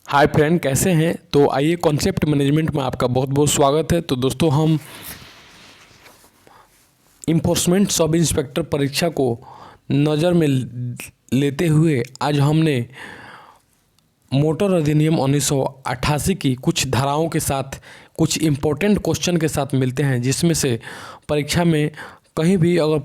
Hi friend, कैसे हैं। तो आइए, कॉन्सेप्ट मैनेजमेंट में आपका बहुत बहुत स्वागत है। तो दोस्तों, हम इन्फोर्समेंट सब इंस्पेक्टर परीक्षा को नज़र में लेते हुए आज हमने मोटर अधिनियम 1988 की कुछ धाराओं के साथ कुछ इम्पोर्टेंट क्वेश्चन के साथ मिलते हैं, जिसमें से परीक्षा में कहीं भी अगर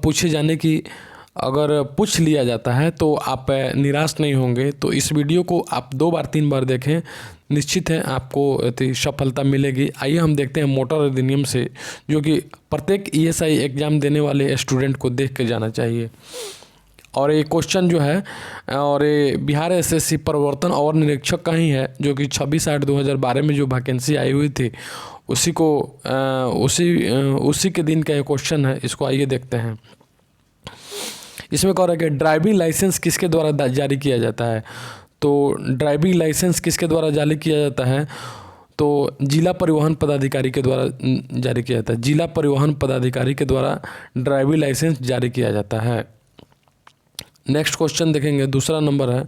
पूछ लिया जाता है तो आप निराश नहीं होंगे। तो इस वीडियो को आप 2 बार 3 बार देखें, निश्चित है आपको सफलता मिलेगी। आइए हम देखते हैं मोटर अधिनियम से, जो कि प्रत्येक ईएसआई एग्ज़ाम देने वाले स्टूडेंट को देख के जाना चाहिए। और ये क्वेश्चन जो है और ये बिहार एसएससी प्रवर्तन और निरीक्षक का ही है, जो कि 26/8/2012 में जो वैकेंसी आई हुई थी उसी के दिन का ये क्वेश्चन है। इसको आइए देखते हैं। इसमें कह रहा है कि ड्राइविंग लाइसेंस किसके द्वारा जारी किया जाता है। तो ड्राइविंग लाइसेंस किसके द्वारा जारी किया जाता है, तो जिला परिवहन पदाधिकारी के द्वारा जारी किया जाता है। जिला परिवहन पदाधिकारी के द्वारा ड्राइविंग लाइसेंस जारी किया जाता है। नेक्स्ट क्वेश्चन देखेंगे, दूसरा नंबर है।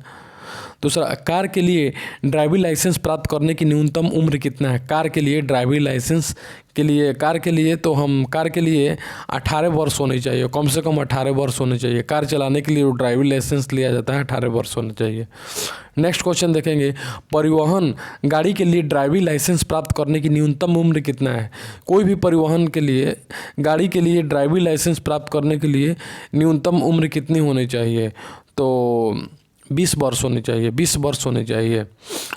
दूसरा, कार के लिए ड्राइविंग लाइसेंस प्राप्त करने की न्यूनतम उम्र कितना है। कार के लिए ड्राइविंग लाइसेंस के लिए कार के लिए 18 वर्ष होने चाहिए, कम से कम 18 वर्ष होने चाहिए। कार चलाने के लिए ड्राइविंग लाइसेंस लिया जाता है, 18 वर्ष होने चाहिए। नेक्स्ट क्वेश्चन देखेंगे, परिवहन गाड़ी के लिए ड्राइविंग लाइसेंस प्राप्त करने की न्यूनतम उम्र कितना है। कोई भी परिवहन के लिए गाड़ी के लिए ड्राइविंग लाइसेंस प्राप्त करने के लिए न्यूनतम उम्र कितनी होनी चाहिए, तो 20 वर्ष होनी चाहिए, 20 वर्ष होनी चाहिए।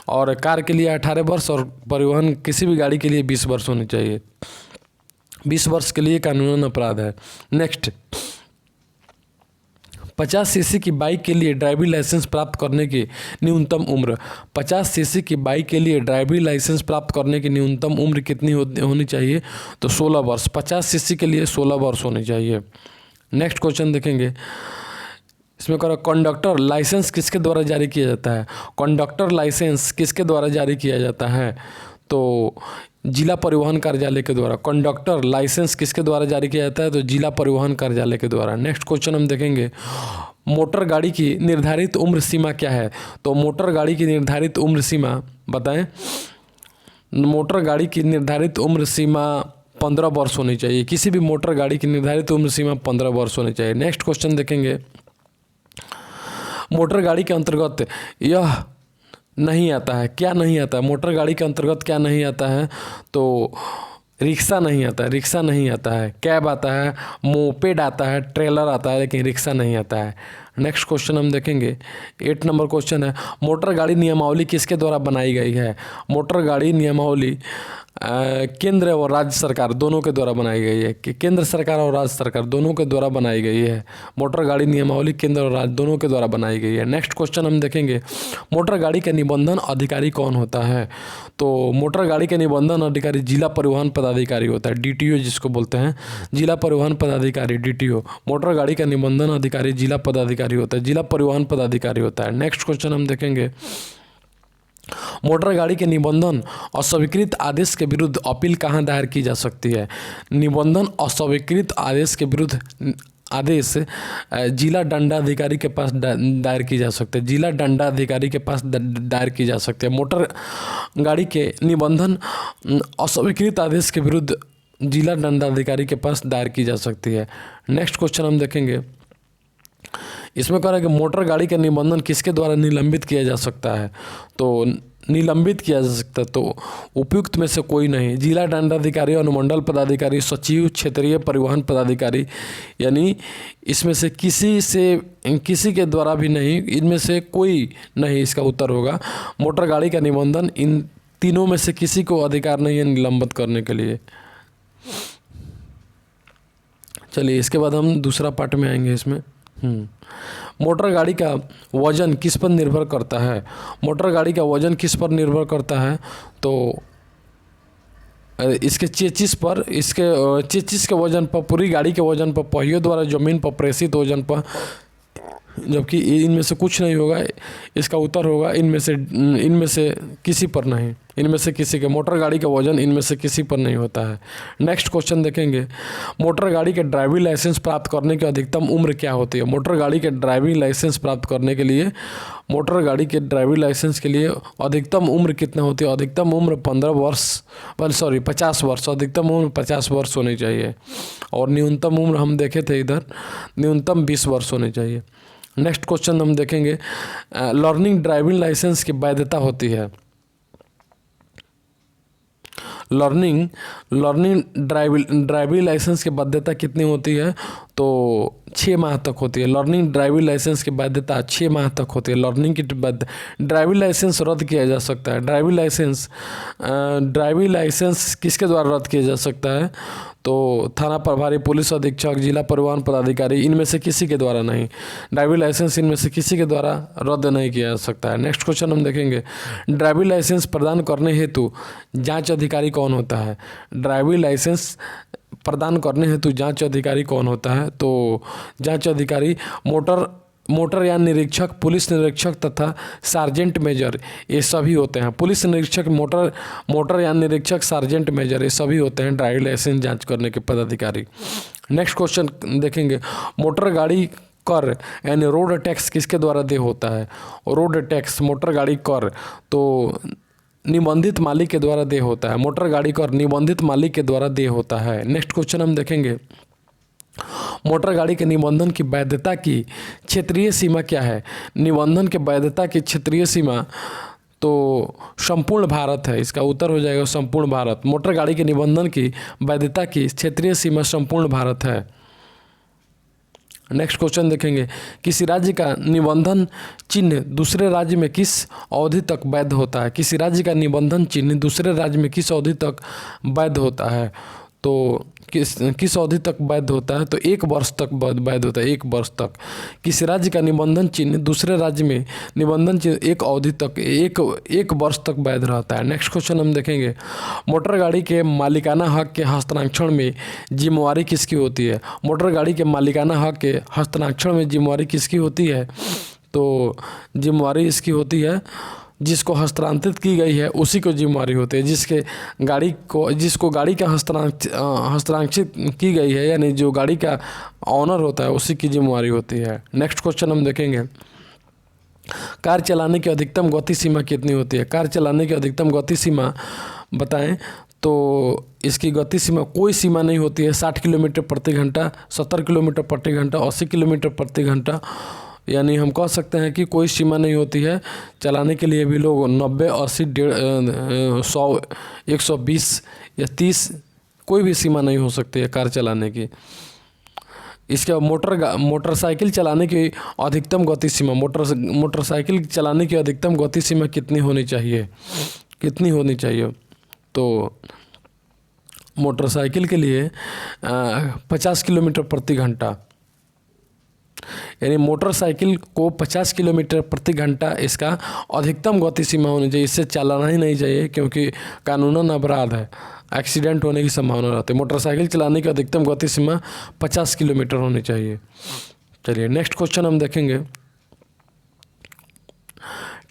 और कार के लिए 18 वर्ष और परिवहन किसी भी गाड़ी के लिए 20 वर्ष होनी चाहिए। 20 वर्ष के लिए कानूनन अपराध है। नेक्स्ट, 50 सीसी की बाइक के लिए ड्राइविंग लाइसेंस प्राप्त करने की न्यूनतम उम्र। 50 सीसी की बाइक के लिए ड्राइविंग लाइसेंस प्राप्त करने की न्यूनतम उम्र कितनी होनी चाहिए, तो 16 वर्ष। 50 सीसी के लिए 16 वर्ष होनी चाहिए। नेक्स्ट क्वेश्चन देखेंगे, इसमें करो, कंडक्टर लाइसेंस किसके द्वारा जारी किया जाता है। कंडक्टर लाइसेंस किसके द्वारा जारी किया जाता है, तो जिला परिवहन कार्यालय के द्वारा। कंडक्टर लाइसेंस किसके द्वारा जारी किया जाता है, तो जिला परिवहन कार्यालय के द्वारा। नेक्स्ट क्वेश्चन हम देखेंगे, मोटर गाड़ी की निर्धारित उम्र सीमा क्या है। तो मोटर गाड़ी की निर्धारित उम्र सीमा बताएं। मोटर गाड़ी की निर्धारित उम्र सीमा 15 वर्ष होनी चाहिए। किसी भी मोटर गाड़ी की निर्धारित उम्र सीमा 15 वर्ष होनी चाहिए। नेक्स्ट क्वेश्चन देखेंगे, मोटर गाड़ी के अंतर्गत यह नहीं आता है, क्या नहीं आता है। मोटर गाड़ी के अंतर्गत क्या नहीं आता है, तो रिक्शा नहीं आता है, रिक्शा नहीं आता है। कैब आता है, मोपेड आता है, ट्रेलर आता है, लेकिन रिक्शा नहीं आता है। नेक्स्ट क्वेश्चन हम देखेंगे, 8 नंबर क्वेश्चन है, मोटर गाड़ी नियमावली किसके द्वारा बनाई गई है। मोटर गाड़ी नियमावली केंद्र और राज्य सरकार दोनों के द्वारा बनाई गई है। कि केंद्र सरकार और राज्य सरकार दोनों के द्वारा बनाई गई है। मोटर गाड़ी नियमावली केंद्र और राज्य दोनों के द्वारा बनाई गई है। नेक्स्ट क्वेश्चन हम देखेंगे, मोटर गाड़ी का निबंधन अधिकारी कौन होता है। तो मोटर गाड़ी का निबंधन अधिकारी जिला परिवहन पदाधिकारी होता है, DTO जिसको बोलते हैं, जिला परिवहन पदाधिकारी DTO। मोटर गाड़ी का निबंधन अधिकारी जिला पदाधिकारी होता है, जिला परिवहन पदाधिकारी होता है। नेक्स्ट क्वेश्चन हम देखेंगे, मोटर गाड़ी के निबंधन अस्वीकृत आदेश के विरुद्ध अपील कहाँ दायर की जा सकती है। निबंधन अस्वीकृत आदेश के विरुद्ध आदेश जिला दंडाधिकारी के पास दायर की जा सकती है, जिला दंडाधिकारी के पास दायर की जा सकती है। मोटर गाड़ी के निबंधन अस्वीकृत आदेश के विरुद्ध जिला दंडाधिकारी के पास दायर की जा सकती है। नेक्स्ट क्वेश्चन हम देखेंगे, इसमें कह रहा है कि मोटर गाड़ी का निबंधन किसके द्वारा निलंबित किया जा सकता है। तो निलंबित किया जा सकता है, तो उपयुक्त में से कोई नहीं। जिला दंडाधिकारी, अनुमंडल पदाधिकारी, सचिव, क्षेत्रीय परिवहन पदाधिकारी, यानी इसमें से किसी के द्वारा भी नहीं, इनमें से कोई नहीं इसका उत्तर होगा। मोटर गाड़ी का निबंधन इन तीनों में से किसी को अधिकार नहीं है निलंबित करने के लिए। चलिए, इसके बाद हम दूसरा पार्ट में आएंगे। इसमें मोटर गाड़ी का वजन किस पर निर्भर करता है। मोटर गाड़ी का वजन किस पर निर्भर करता है, तो इसके चेचिस पर, इसके चेचिस के वजन पर, पूरी गाड़ी के वजन पर, पहियों द्वारा जमीन पर प्रेषित वजन पर, जबकि इनमें से कुछ नहीं होगा। इसका उत्तर होगा इनमें से किसी पर नहीं, इनमें से किसी के। मोटर गाड़ी का वजन इनमें से किसी पर नहीं होता है। नेक्स्ट क्वेश्चन देखेंगे, मोटर गाड़ी के ड्राइविंग लाइसेंस प्राप्त करने की अधिकतम उम्र क्या होती है? मोटर गाड़ी के ड्राइविंग लाइसेंस प्राप्त करने के लिए, मोटर गाड़ी के ड्राइविंग लाइसेंस के लिए अधिकतम उम्र कितना होती है? अधिकतम उम्र 50 वर्ष, अधिकतम उम्र 50 वर्ष होनी चाहिए और न्यूनतम उम्र हम देखे थे इधर, न्यूनतम 20 वर्ष होनी चाहिए। नेक्स्ट क्वेश्चन हम देखेंगे, लर्निंग ड्राइविंग लाइसेंस की वैधता होती है। लर्निंग ड्राइविंग लाइसेंस की वैधता कितनी होती है? तो 6 माह तक होती है। लर्निंग ड्राइविंग लाइसेंस की वैधता 6 माह तक होती है। लर्निंग की ड्राइविंग लाइसेंस रद्द किया जा सकता है। ड्राइविंग लाइसेंस किसके द्वारा रद्द किया जा सकता है? तो थाना प्रभारी, पुलिस अधीक्षक, जिला परिवहन पदाधिकारी, इनमें से किसी के द्वारा नहीं। ड्राइविंग लाइसेंस इनमें से किसी के द्वारा रद्द नहीं किया जा सकता है। नेक्स्ट क्वेश्चन हम देखेंगे, ड्राइविंग लाइसेंस प्रदान करने हेतु जांच अधिकारी कौन होता है? ड्राइविंग लाइसेंस प्रदान करने हेतु जांच अधिकारी कौन होता है? तो जांच अधिकारी मोटर यान निरीक्षक, पुलिस निरीक्षक तथा सार्जेंट मेजर, ये सभी होते हैं। पुलिस निरीक्षक, मोटर यान निरीक्षक, सार्जेंट मेजर, ये सभी होते हैं ड्राइविंग लाइसेंस जांच करने के पदाधिकारी। नेक्स्ट क्वेश्चन देखेंगे, मोटर गाड़ी कर यानी रोड टैक्स किसके द्वारा देय होता है? रोड टैक्स, मोटर गाड़ी कर तो निबंधित मालिक के द्वारा देय होता है। मोटर गाड़ी कर निबंधित मालिक के द्वारा देय होता है। नेक्स्ट क्वेश्चन हम देखेंगे, मोटर गाड़ी के निबंधन की वैधता की क्षेत्रीय सीमा क्या है? निबंधन के वैधता की क्षेत्रीय सीमा तो संपूर्ण भारत है। इसका उत्तर हो जाएगा संपूर्ण भारत। मोटर गाड़ी के निबंधन की वैधता की क्षेत्रीय सीमा संपूर्ण भारत है। नेक्स्ट क्वेश्चन देखेंगे, किसी राज्य का निबंधन चिन्ह दूसरे राज्य में किस अवधि तक वैध होता है? किसी राज्य का निबंधन चिन्ह दूसरे राज्य में किस अवधि तक वैध होता है? तो किस अवधि तक वैध होता है? तो 1 वर्ष तक वैध होता है, 1 वर्ष तक। किसी राज्य का निबंधन चिन्ह दूसरे राज्य में निबंधन चिन्ह एक अवधि तक एक वर्ष तक वैध रहता है। नेक्स्ट क्वेश्चन हम देखेंगे, मोटर गाड़ी के मालिकाना हक के हस्ताक्षर में जिम्मेवारी किसकी होती है? मोटर गाड़ी के मालिकाना हक के हस्ताक्षर में जिम्मेवारी किसकी होती है? तो जिम्मेवारी इसकी होती है जिसको हस्तांतरित की गई है उसी को जिम्मेवारी होती है। जिसको गाड़ी का हस्तांतरित की गई है, यानी जो गाड़ी का ऑनर होता है, उसी की जिम्मेवारी होती है। नेक्स्ट क्वेश्चन हम देखेंगे, कार चलाने की अधिकतम गति सीमा कितनी होती है? कार चलाने की अधिकतम गति सीमा बताएं। तो इसकी गति सीमा कोई सीमा नहीं होती है। 60 किलोमीटर प्रति घंटा, 70 किलोमीटर प्रति घंटा, 80 किलोमीटर प्रति घंटा, यानी हम कह सकते हैं कि कोई सीमा नहीं होती है। चलाने के लिए भी लोग 90, 80, 100, 120 या 30, कोई भी सीमा नहीं हो सकती है कार चलाने की। इसके मोटरसाइकिल चलाने की अधिकतम गति सीमा, मोटरसाइकिल चलाने की अधिकतम गति सीमा कितनी होनी चाहिए? तो मोटरसाइकिल के लिए 50 किलोमीटर प्रति घंटा, यानी मोटरसाइकिल को 50 किलोमीटर प्रति घंटा इसका अधिकतम गति सीमा होनी चाहिए। इससे चलाना ही नहीं चाहिए क्योंकि कानूनन अपराध है, एक्सीडेंट होने की संभावना रहती है। मोटरसाइकिल चलाने की अधिकतम गति सीमा 50 किलोमीटर होनी चाहिए। चलिए नेक्स्ट क्वेश्चन हम देखेंगे,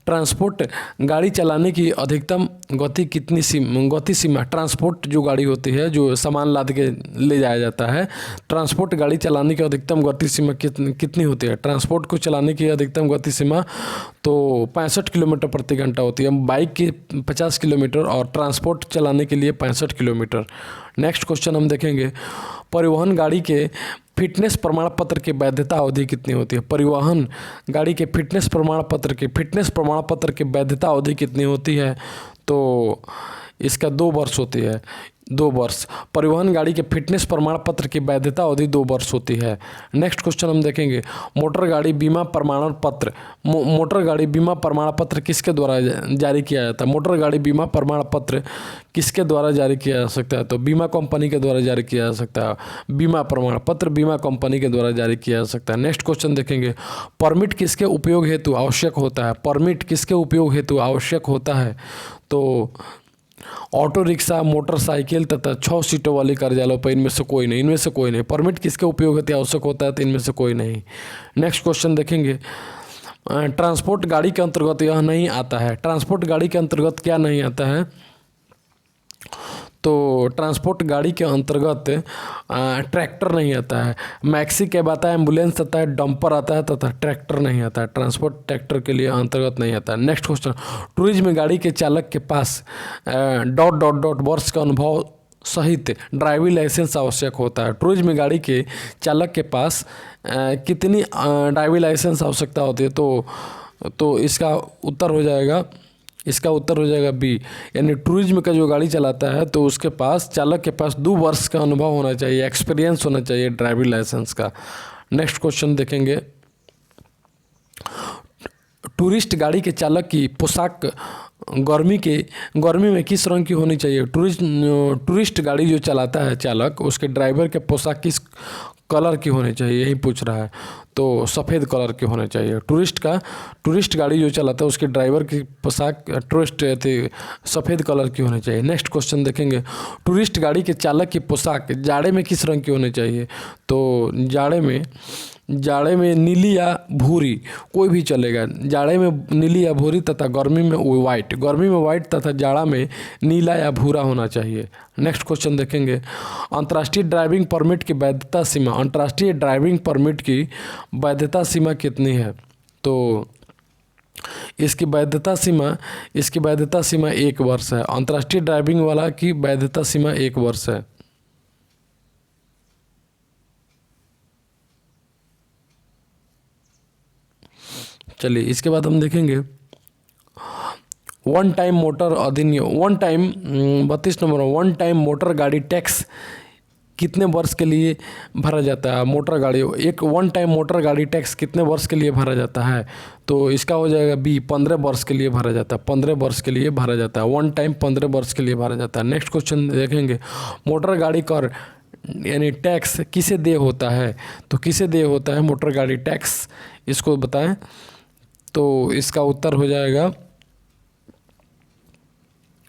ट्रांसपोर्ट गाड़ी चलाने की अधिकतम गति सीमा ट्रांसपोर्ट जो गाड़ी होती है, जो सामान लाद के ले जाया जाता है, ट्रांसपोर्ट गाड़ी चलाने की अधिकतम गति सीमा कितनी होती है? ट्रांसपोर्ट को चलाने की अधिकतम गति सीमा तो 65 किलोमीटर प्रति घंटा होती है। बाइक की 50 किलोमीटर और ट्रांसपोर्ट चलाने के लिए 65 किलोमीटर। नेक्स्ट क्वेश्चन हम देखेंगे, परिवहन गाड़ी के फिटनेस प्रमाण पत्र की वैधता अवधि कितनी होती है? परिवहन गाड़ी के फिटनेस प्रमाण पत्र की वैधता अवधि कितनी होती है? तो इसका 2 वर्ष होती है, 2 वर्ष। परिवहन गाड़ी के फिटनेस प्रमाण पत्र की वैधता अवधि 2 वर्ष होती है। नेक्स्ट क्वेश्चन हम देखेंगे, मोटर गाड़ी बीमा प्रमाण पत्र किसके द्वारा जारी किया जाता है? मोटर गाड़ी बीमा प्रमाण पत्र किसके द्वारा जारी किया जा सकता है? तो बीमा कंपनी के द्वारा जारी किया जा सकता है। बीमा प्रमाण पत्र बीमा कंपनी के द्वारा जारी किया जा सकता है। नेक्स्ट क्वेश्चन देखेंगे, परमिट किसके उपयोग हेतु आवश्यक होता है? परमिट किसके उपयोग हेतु आवश्यक होता है? तो ऑटो रिक्शा, मोटरसाइकिल तथा 6 सीटों वाली कार्यालयों पर इनमें से कोई नहीं, इनमें से कोई नहीं। परमिट किसके उपयोग हेतु आवश्यक होता है? तो इनमें से कोई नहीं। नेक्स्ट क्वेश्चन देखेंगे, ट्रांसपोर्ट गाड़ी के अंतर्गत यह नहीं आता है। ट्रांसपोर्ट गाड़ी के अंतर्गत क्या नहीं आता है? तो ट्रांसपोर्ट गाड़ी के अंतर्गत ट्रैक्टर नहीं आता है, मैक्सी कैब आता है, एम्बुलेंस आता है, डंपर आता है तथा ट्रैक्टर नहीं आता है। ट्रांसपोर्ट ट्रैक्टर के लिए अंतर्गत नहीं आता है। नेक्स्ट क्वेश्चन, टूरिज्म गाड़ी के चालक के पास डॉट डॉट डॉट वर्ष का अनुभव सहित ड्राइविंग लाइसेंस आवश्यक होता है। टूरिज्म गाड़ी के चालक के पास कितनी ड्राइविंग लाइसेंस आवश्यकता होती है? तो इसका उत्तर हो जाएगा बी, यानी टूरिज्म का जो गाड़ी चलाता है तो उसके पास, चालक के पास 2 वर्ष का अनुभव होना चाहिए, एक्सपीरियंस होना चाहिए ड्राइविंग लाइसेंस का। नेक्स्ट क्वेश्चन देखेंगे, टूरिस्ट गाड़ी के चालक की पोशाक गर्मी में किस रंग की होनी चाहिए? टूरिस्ट गाड़ी जो चलाता है चालक, उसके ड्राइवर के पोशाक किस कलर की होनी चाहिए, यही पूछ रहा है। तो सफ़ेद कलर की होनी चाहिए। टूरिस्ट गाड़ी जो चलाता है उसके ड्राइवर की पोशाक सफ़ेद कलर की होनी चाहिए। नेक्स्ट क्वेश्चन देखेंगे, टूरिस्ट गाड़ी के चालक की पोशाक जाड़े में किस रंग की होनी चाहिए? तो जाड़े में नीली या भूरी, कोई भी चलेगा। जाड़े में नीली या भूरी तथा गर्मी में वाइट तथा जाड़ा में नीला या भूरा होना चाहिए। नेक्स्ट क्वेश्चन देखेंगे, अंतर्राष्ट्रीय ड्राइविंग परमिट की वैधता सीमा, अंतर्राष्ट्रीय ड्राइविंग परमिट की वैधता सीमा कितनी है? तो इसकी वैधता सीमा 1 वर्ष है। अंतर्राष्ट्रीय ड्राइविंग वाला की वैधता सीमा 1 वर्ष है। चलिए इसके बाद हम देखेंगे वन टाइम मोटर अधिनियम, 32 नंबर, वन टाइम मोटर गाड़ी टैक्स कितने वर्ष के लिए भरा जाता है? एक वन टाइम मोटर गाड़ी टैक्स कितने वर्ष के लिए भरा जाता है? तो इसका हो जाएगा बी, 15 वर्ष के लिए भरा जाता है। 15 वर्ष के लिए भरा जाता है, वन टाइम 15 वर्ष के लिए भरा जाता है। नेक्स्ट क्वेश्चन देखेंगे, मोटर गाड़ी कर यानी टैक्स किसे देय होता है? तो किसे देय होता है मोटर गाड़ी टैक्स, इसको बताएं। तो इसका उत्तर हो जाएगा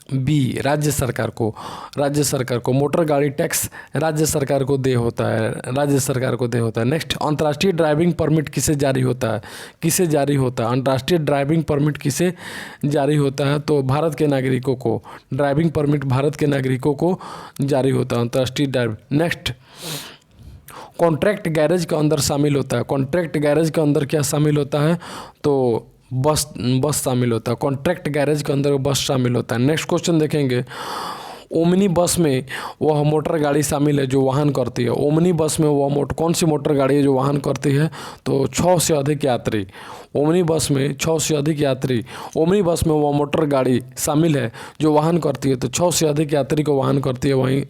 बी, राज्य सरकार को मोटर गाड़ी टैक्स राज्य सरकार को देय होता है। नेक्स्ट, अंतर्राष्ट्रीय ड्राइविंग परमिट किसे जारी होता है? अंतर्राष्ट्रीय ड्राइविंग परमिट किसे जारी होता है? तो भारत के नागरिकों को ड्राइविंग परमिट भारत के नागरिकों को जारी होता है अंतर्राष्ट्रीय ड्राइविंग। नेक्स्ट, कॉन्ट्रैक्ट गैरेज के अंदर शामिल होता है। कॉन्ट्रैक्ट गैरेज के अंदर क्या शामिल होता है? तो बस शामिल होता है। कॉन्ट्रैक्ट गैरेज के अंदर बस शामिल होता है। नेक्स्ट क्वेश्चन देखेंगे, ओमनी बस में वह मोटर गाड़ी शामिल है जो वाहन करती है। ओमनी बस में वह कौन सी मोटर गाड़ी है जो वाहन करती है? तो 6 से अधिक यात्री। ओमनी बस में 6 से अधिक यात्री, ओमनी बस में वह मोटर गाड़ी शामिल है जो वाहन करती है। तो 6 से अधिक यात्री को वाहन करती है, वहीं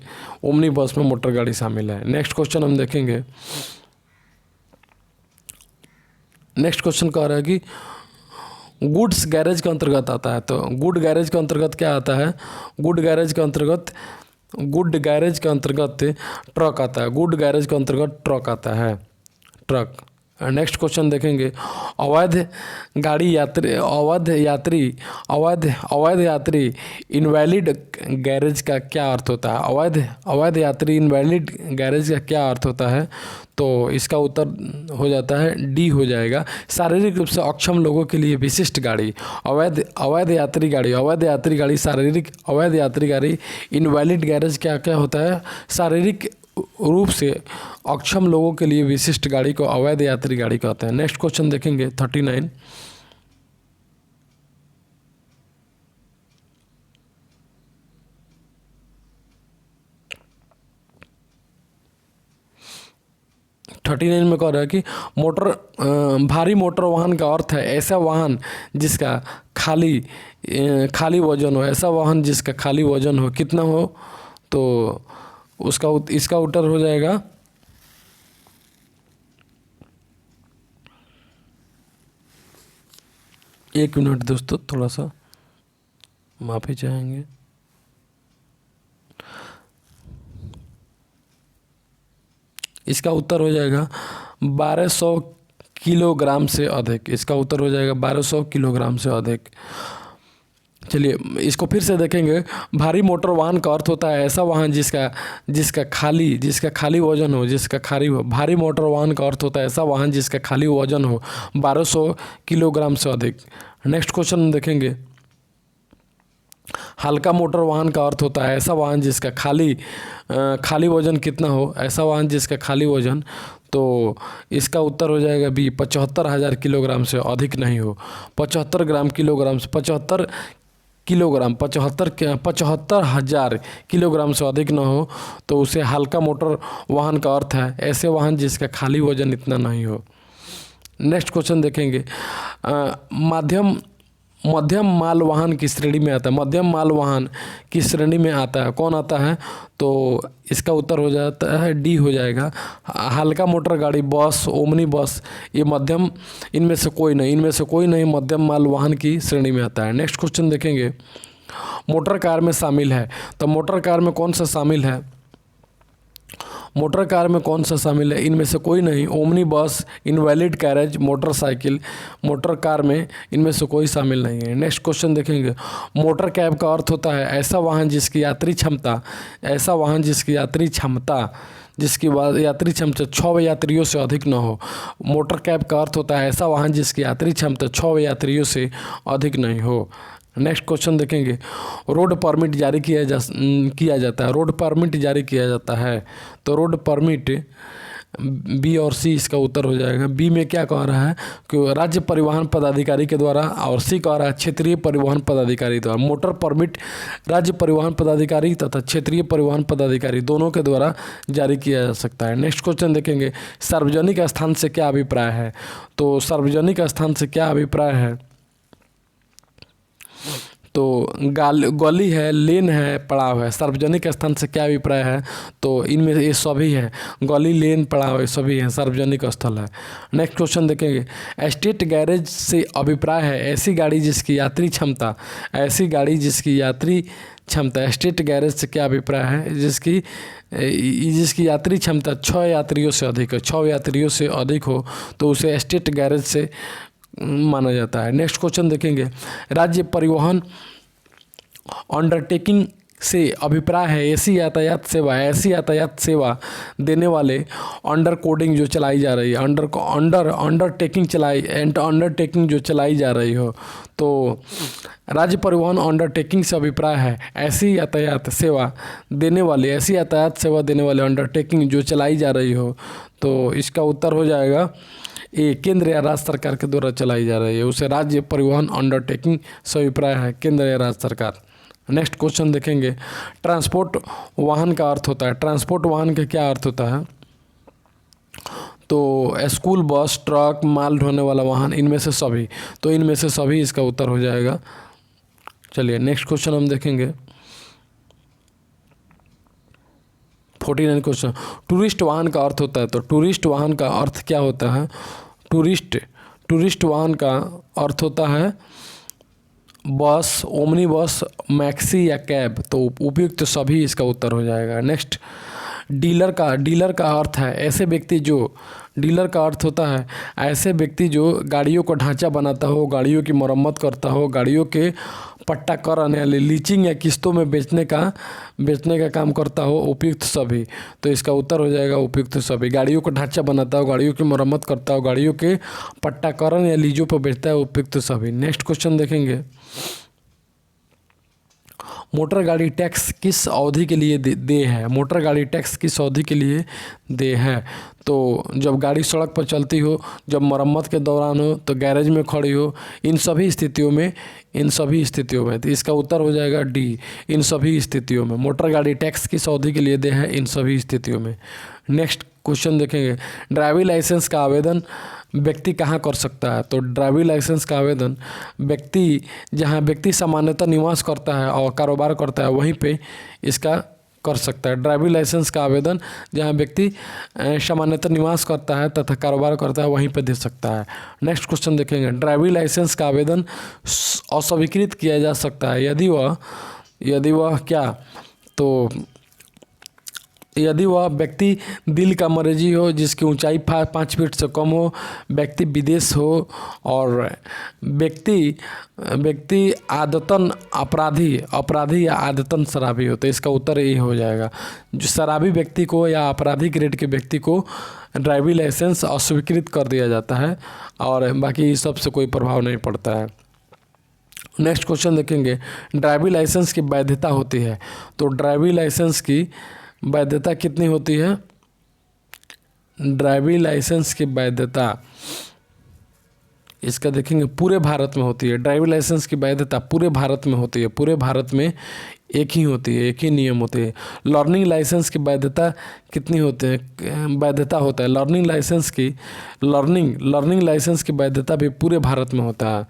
ओमनी बस में मोटर गाड़ी शामिल है। नेक्स्ट क्वेश्चन हम देखेंगे, नेक्स्ट क्वेश्चन कह रहा है कि गुड्स गैरेज के अंतर्गत आता है। तो गुड गैरेज के अंतर्गत क्या आता है? गुड गैरेज के अंतर्गत ट्रक आता है। गुड गैरेज के अंतर्गत ट्रक आता है, ट्रक। नेक्स्ट क्वेश्चन देखेंगे, अवैध यात्री इनवैलिड गैरेज का क्या अर्थ होता है? अवैध यात्री इनवैलिड गैरेज का क्या अर्थ होता है? तो इसका उत्तर हो जाता है डी हो जाएगा, शारीरिक रूप से अक्षम लोगों के लिए विशिष्ट गाड़ी। अवैध यात्री गाड़ी इनवैलिड गैरेज क्या क्या होता है? शारीरिक रूप से अक्षम लोगों के लिए विशिष्ट गाड़ी को अवैध यात्री गाड़ी कहते हैं। नेक्स्ट क्वेश्चन देखेंगे 39, में कह रहा है कि भारी मोटर वाहन का अर्थ है ऐसा वाहन जिसका खाली वजन हो। ऐसा वाहन जिसका खाली वजन हो, कितना हो? तो इसका उत्तर हो जाएगा एक मिनट दोस्तों, थोड़ा सा माफ़ी चाहेंगे। इसका उत्तर हो जाएगा 1200 किलोग्राम से अधिक। इसका उत्तर हो जाएगा 1200 किलोग्राम से अधिक। चलिए इसको फिर से देखेंगे। भारी मोटर वाहन का अर्थ होता है ऐसा वाहन जिसका खाली वजन हो, जिसका खाली हो। भारी मोटर वाहन का अर्थ होता है ऐसा वाहन जिसका खाली वजन हो 1200 किलोग्राम से अधिक। नेक्स्ट क्वेश्चन देखेंगे। हल्का मोटर वाहन का अर्थ होता है ऐसा वाहन जिसका खाली वजन कितना हो, ऐसा वाहन जिसका खाली वजन, तो इसका उत्तर हो जाएगा बी, 75,000 किलोग्राम से अधिक नहीं हो। 75 किलोग्राम से 75,000 किलोग्राम से अधिक ना हो तो उसे हल्का मोटर वाहन का अर्थ है ऐसे वाहन जिसका खाली वजन इतना नहीं हो। नेक्स्ट क्वेश्चन देखेंगे। मध्यम माल वाहन की श्रेणी में आता है। मध्यम माल वाहन की श्रेणी में आता है, कौन आता है? तो इसका उत्तर हो जाता है डी हो जाएगा। हल्का मोटर गाड़ी, बस, ओमनी बस, ये मध्यम, इनमें से कोई नहीं मध्यम माल वाहन की श्रेणी में आता है। नेक्स्ट क्वेश्चन देखेंगे। मोटर कार में शामिल है, तो मोटर कार में कौन सा शामिल है? मोटर कार में कौन सा शामिल है? इनमें से कोई नहीं। ओमनी बस, invalid carriage, motorcycle, motor car में इनमें से कोई शामिल नहीं है। नेक्स्ट क्वेश्चन देखेंगे। मोटर कैब का अर्थ होता है ऐसा वाहन जिसकी यात्री क्षमता 6 यात्रियों से अधिक न हो। मोटर कैब का अर्थ होता है ऐसा वाहन जिसकी यात्री क्षमता 6 यात्रियों से अधिक नहीं हो। नेक्स्ट क्वेश्चन देखेंगे। रोड परमिट जारी किया जाता है। रोड परमिट जारी किया जाता है, तो रोड परमिट बी और सी इसका उत्तर हो जाएगा। बी में क्या कह रहा है कि राज्य परिवहन पदाधिकारी के द्वारा, और सी कह रहा है क्षेत्रीय परिवहन पदाधिकारी द्वारा। मोटर परमिट राज्य परिवहन पदाधिकारी तथा क्षेत्रीय परिवहन पदाधिकारी दोनों के द्वारा जारी किया जा सकता है। नेक्स्ट क्वेश्चन देखेंगे। सार्वजनिक स्थान से क्या अभिप्राय है? तो सार्वजनिक स्थान से क्या अभिप्राय है? तो गली है, लेन है, पड़ाव है। सार्वजनिक स्थान से क्या अभिप्राय है? तो इनमें ये सभी है, गली, लेन, पड़ाव सभी हैं, सार्वजनिक स्थल है। नेक्स्ट क्वेश्चन देखेंगे। एस्टेट गैरेज से अभिप्राय है ऐसी गाड़ी जिसकी यात्री क्षमता एस्टेट गैरेज से क्या अभिप्राय है? जिसकी यात्री क्षमता 6 यात्रियों से अधिक है, 6 यात्रियों से अधिक हो तो उसे एस्टेट गैरेज से माना जाता है। नेक्स्ट क्वेश्चन देखेंगे। राज्य परिवहन अंडरटेकिंग से अभिप्राय है ऐसी यातायात सेवा देने वाले अंडर कोडिंग जो चलाई जा रही है, अंडरटेकिंग जो चलाई जा रही हो। तो राज्य परिवहन अंडरटेकिंग से अभिप्राय है ऐसी यातायात सेवा देने वाले अंडरटेकिंग जो चलाई जा रही हो। तो इसका उत्तर हो जाएगा ये, केंद्र या राज्य सरकार के द्वारा चलाई जा रही है, उसे राज्य परिवहन अंडरटेकिंग से अभिप्राय है केंद्र या राज्य सरकार। नेक्स्ट क्वेश्चन देखेंगे। ट्रांसपोर्ट वाहन का अर्थ होता है, ट्रांसपोर्ट वाहन का क्या अर्थ होता है? तो स्कूल बस, ट्रक, माल ढोने वाला वाहन, इनमें से सभी, तो इनमें से सभी इसका उत्तर हो जाएगा। चलिए नेक्स्ट क्वेश्चन हम देखेंगे। 49 क्वेश्चन। टूरिस्ट वाहन का अर्थ होता है, तो टूरिस्ट वाहन का अर्थ क्या होता है? टूरिस्ट वाहन का अर्थ होता है बस, ओमनी बस, मैक्सी या कैब, तो उपयुक्त सभी इसका उत्तर हो जाएगा। नेक्स्ट। डीलर का अर्थ है ऐसे व्यक्ति जो, डीलर का अर्थ होता है ऐसे व्यक्ति जो गाड़ियों को ढांचा बनाता हो, गाड़ियों की मरम्मत करता हो, गाड़ियों के पट्टाकरण यानी लीचिंग या किस्तों में बेचने का काम करता हो, उपयुक्त सभी, तो इसका उत्तर हो जाएगा उपयुक्त सभी। गाड़ियों को ढांचा बनाता हो, गाड़ियों की मरम्मत करता हो, गाड़ियों के पट्टाकरण या लीजों पर बेचता है, उपयुक्त सभी। नेक्स्ट क्वेश्चन देखेंगे। मोटर गाड़ी टैक्स किस अवधि के लिए दे है? मोटर गाड़ी टैक्स किस अवधि के लिए दे है? तो जब गाड़ी सड़क पर चलती हो, जब मरम्मत के दौरान हो, तो गैरेज में खड़ी हो, इन सभी स्थितियों में तो इसका उत्तर हो जाएगा डी, इन सभी स्थितियों में। मोटर गाड़ी टैक्स किस अवधि के लिए दे है? इन सभी स्थितियों में। नेक्स्ट क्वेश्चन देखेंगे। ड्राइविंग लाइसेंस का आवेदन व्यक्ति कहाँ कर सकता है? तो ड्राइविंग लाइसेंस का आवेदन जहाँ व्यक्ति सामान्यतः निवास करता है और कारोबार करता है वहीं पे इसका कर सकता है। ड्राइविंग लाइसेंस का आवेदन जहाँ व्यक्ति सामान्यतः निवास करता है तथा कारोबार करता है वहीं पे दे सकता है। नेक्स्ट क्वेश्चन देखेंगे। ड्राइविंग लाइसेंस का आवेदन अस्वीकृत किया जा सकता है यदि वह क्या? तो यदि वह व्यक्ति दिल का मरीजी हो, जिसकी ऊंचाई 5 फीट से कम हो, व्यक्ति विदेश हो, और व्यक्ति आदतन अपराधी या आदतन शराबी हो। तो इसका उत्तर ये हो जाएगा। जो शराबी व्यक्ति को या अपराधी ग्रेड के व्यक्ति को ड्राइविंग लाइसेंस अस्वीकृत कर दिया जाता है, और बाकी इस सब से कोई प्रभाव नहीं पड़ता है। नेक्स्ट क्वेश्चन देखेंगे, ड्राइविंग लाइसेंस की वैधता होती है। तो ड्राइविंग लाइसेंस की वैधता कितनी होती है? ड्राइविंग लाइसेंस की वैधता इसका देखेंगे पूरे भारत में होती है। ड्राइविंग लाइसेंस की वैधता पूरे भारत में होती है। पूरे भारत में एक ही होती है, एक ही नियम होते हैं। लर्निंग लाइसेंस की वैधता कितनी होती है? वैधता होता है लर्निंग लाइसेंस की वैधता भी पूरे भारत में होता है।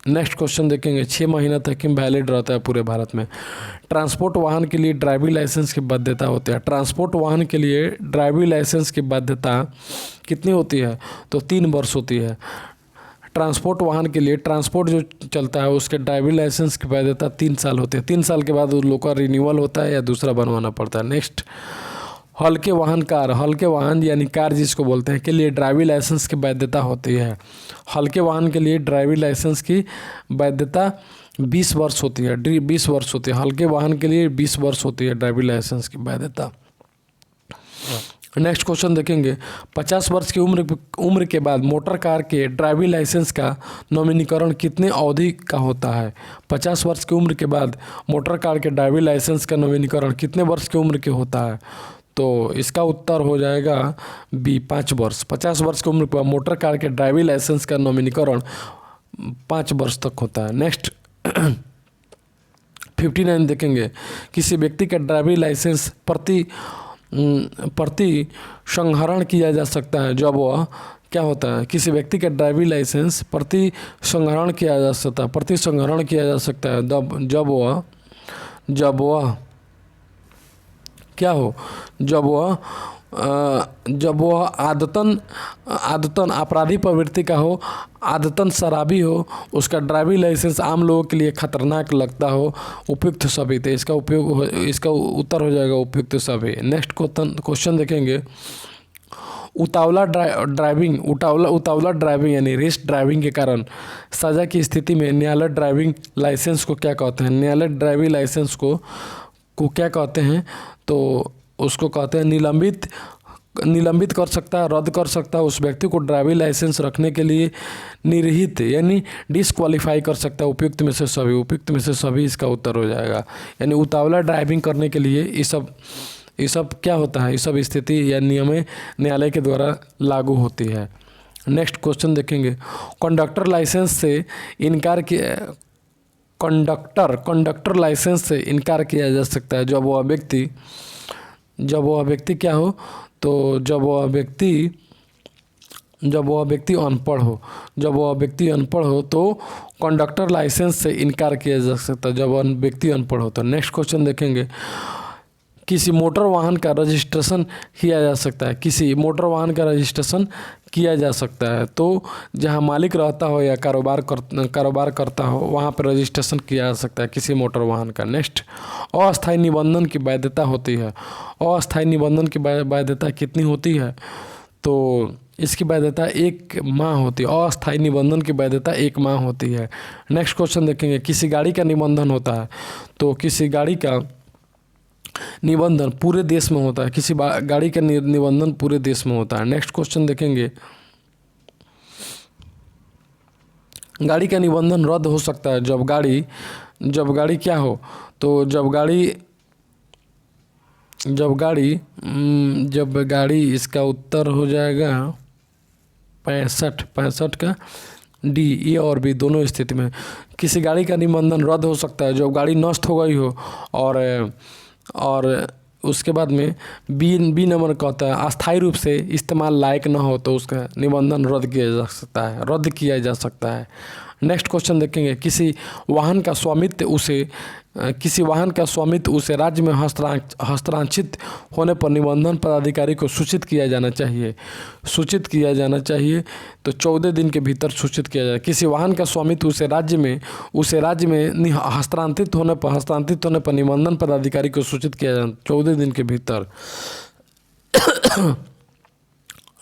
नेक्स्ट क्वेश्चन देखेंगे, 6 महीना तक वैलिड रहता है पूरे भारत में। ट्रांसपोर्ट वाहन के लिए ड्राइविंग लाइसेंस की वैधता होती है। ट्रांसपोर्ट वाहन के लिए ड्राइविंग लाइसेंस की वैधता कितनी होती है? तो 3 वर्ष होती है। ट्रांसपोर्ट वाहन के लिए, ट्रांसपोर्ट जो चलता है उसके ड्राइविंग लाइसेंस की वैधता 3 साल होती है। 3 साल के बाद उन लोग का रिन्यूअल होता है या दूसरा बनवाना पड़ता है। नेक्स्ट, हल्के वाहन यानी कार जिसको बोलते हैं के लिए ड्राइविंग लाइसेंस की वैधता होती है। हल्के वाहन के लिए ड्राइविंग लाइसेंस की वैधता 20 वर्ष होती है। 20 वर्ष होती है। हल्के वाहन के लिए 20 वर्ष होती है ड्राइविंग लाइसेंस की वैधता। नेक्स्ट क्वेश्चन देखेंगे, 50 वर्ष की उम्र के बाद मोटर कार के ड्राइविंग लाइसेंस का नवीनीकरण कितने अवधि का होता है? 50 वर्ष की उम्र के बाद मोटर कार के ड्राइविंग लाइसेंस का नवीनीकरण कितने वर्ष की उम्र के होता है? तो इसका उत्तर हो जाएगा बी, 5 वर्ष। 50 वर्ष की उम्र पर मोटर कार के ड्राइविंग लाइसेंस का नवीनीकरण 5 वर्ष तक होता है। नेक्स्ट 59 देखेंगे, किसी व्यक्ति का ड्राइविंग लाइसेंस प्रति संहरण किया जा सकता है जब वह क्या होता है? किसी व्यक्ति का ड्राइविंग लाइसेंस प्रति संहरण किया जा सकता है जब वह क्या हो? जब वह आदतन अपराधी प्रवृत्ति का हो, आदतन शराबी हो, उसका ड्राइविंग लाइसेंस आम लोगों के लिए खतरनाक लगता हो, उपयुक्त सभी। तो इसका उत्तर हो जाएगा उपयुक्त सभी। नेक्स्ट क्वेश्चन देखेंगे, उतावला ड्राइविंग यानी रेस ड्राइविंग के कारण सजा की स्थिति में न्यायालय ड्राइविंग लाइसेंस को क्या कहते हैं? न्यायालय ड्राइविंग लाइसेंस को क्या कहते हैं? तो उसको कहते हैं निलंबित कर सकता है, रद्द कर सकता है। उस व्यक्ति को ड्राइविंग लाइसेंस रखने के लिए निर्हित यानी डिस्क्वालीफाई कर सकता है। उपयुक्त में से सभी इसका उत्तर हो जाएगा। यानी उतावला ड्राइविंग करने के लिए ये सब क्या होता है? ये सब स्थिति या नियम न्यायालय के द्वारा लागू होती है। नेक्स्ट क्वेश्चन देखेंगे, कंडक्टर लाइसेंस से इनकार किया जा सकता है जब वह व्यक्ति क्या हो? तो जब वह व्यक्ति अनपढ़ हो तो कंडक्टर लाइसेंस से इनकार किया जा सकता है जब वह व्यक्ति अनपढ़ हो। तो नेक्स्ट क्वेश्चन देखेंगे, किसी मोटर वाहन का रजिस्ट्रेशन किया जा सकता है तो जहां मालिक रहता हो या कारोबार करता हो वहां पर रजिस्ट्रेशन किया जा सकता है किसी मोटर वाहन का। नेक्स्ट, अस्थायी निबंधन की वैधता होती है। अस्थायी निबंधन की वैधता कितनी होती है? तो इसकी वैधता 1 माह होती है। अस्थायी निबंधन की वैधता 1 माह होती है। नेक्स्ट क्वेश्चन देखेंगे, किसी गाड़ी का निबंधन होता है तो किसी गाड़ी का निबंधन पूरे देश में होता है। किसी गाड़ी का निबंधन पूरे देश में होता है। नेक्स्ट क्वेश्चन देखेंगे, गाड़ी का निबंधन रद्द हो सकता है जब गाड़ी क्या हो? तो जब गाड़ी इसका उत्तर हो जाएगा 65 का डी, ए और बी दोनों स्थिति में। किसी गाड़ी का निबंधन रद्द हो सकता है जब गाड़ी नष्ट हो गई हो और उसके बाद में बी नंबर का होता है अस्थायी रूप से इस्तेमाल लायक न हो तो उसका निबंधन रद्द किया जा सकता है। नेक्स्ट क्वेश्चन देखेंगे, किसी वाहन का स्वामित्व उसे राज्य में हस्तांतरित होने पर निबंधन पदाधिकारी को सूचित किया जाना चाहिए। तो 14 दिन के भीतर सूचित किया जाए। किसी वाहन का स्वामित्व उसे राज्य में हस्तांतरित होने पर निबंधन पदाधिकारी को सूचित किया जाए 14 दिन के भीतर।